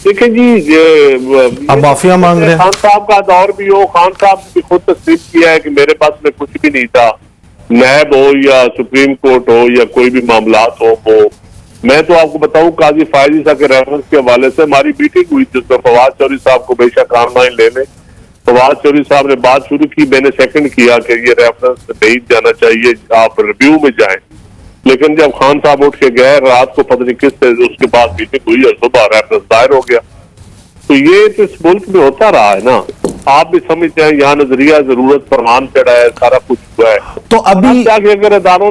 देखिए जी, अब माफिया मांग रहे हैं। खान साहब का दौर भी हो, खान साहब ने खुद तस्लीम किया है कि मेरे पास में कुछ भी नहीं था, नैब हो या सुप्रीम कोर्ट हो या कोई भी मामलात हो वो। मैं तो आपको बताऊं, काजी फायज ईसा के रेफरेंस के हवाले से हमारी मीटिंग हुई जिसमें फवाद चौधरी साहब को बेशक ऑनलाइन लेने, फवाद चौधरी साहब ने बात शुरू की, मैंने सेकंड किया कि ये रेफरेंस नहीं जाना चाहिए, आप रिव्यू में जाएं। लेकिन जब खान साहब उठ के गए, रात को पता नहीं किस से उसके बाद मीटिंग हुई और सुबह रेफरेंस दायर हो गया। तो ये तो इस मुल्क में होता रहा है ना, आप भी समझते हैं, यहाँ नजरिया जरूरत फरमान चढ़ा है, सारा कुछ हुआ है। तो अभी जाके अगर अदारों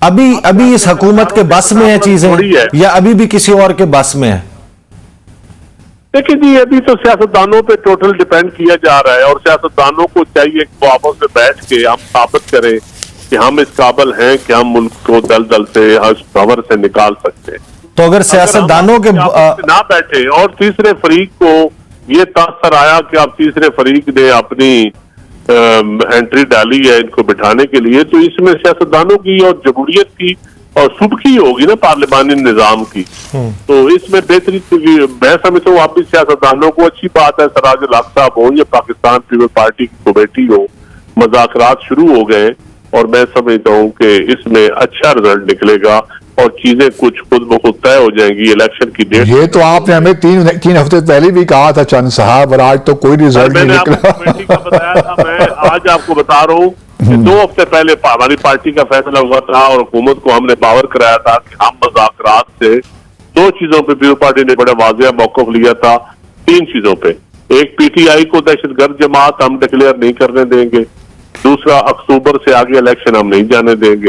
अभी इस हुकूमत के बस में है चीजें या अभी भी किसी और के बस में है? देखिए जी, अभी तो सियासतदानों पे टोटल डिपेंड किया जा रहा है और सियासतदानों को चाहिए कि वो आपस में बैठ के हम साबित करें कि हम इस काबिल हैं कि हम मुल्क को दलदल से, भंवर से निकाल सकते हैं। तो अगर सियासतदानों के ना बैठे और तीसरे फरीक को ये तासर आया कि आप तीसरे फरीक ने अपनी एंट्री डाली है इनको बिठाने के लिए, तो इसमें सियासतदानों की और जमहूरियत की और सुबकी होगी ना पार्लिमानी निजाम की। तो इसमें बेहतरी, मैं समझता हूँ आप भी सियासतदानों को अच्छी बात है, सराजुल हक साहब हो या पाकिस्तान पीपल पार्टी की कमेटी हो, मुज़ाकरात शुरू हो गए और मैं समझता हूँ कि इसमें अच्छा रिजल्ट निकलेगा और चीजें कुछ खुद ब खुद तय हो जाएंगी इलेक्शन की डेट। ये तो आपने हमें तीन हफ्ते पहले भी कहा था चंद साहब, और आज तो कोई रिजल्ट नहीं निकला। कमेटी का बताया था, मैं आज आपको बता रहा हूँ कि 2 हफ्ते पहले हमारी पार्टी का फैसला हुआ था और हुकूमत को हमने पावर कराया था कि हम मुज़ाकरात से 2 चीजों पे पीपल पार्टी ने बड़ा वाज़ेह मौक़िफ़ लिया था, 3 चीजों पे। एक, पीटीआई को दहशतगर्द जमात हम डिक्लेयर नहीं करने देंगे। दूसरा, अक्टूबर से आगे इलेक्शन हम नहीं जाने देंगे।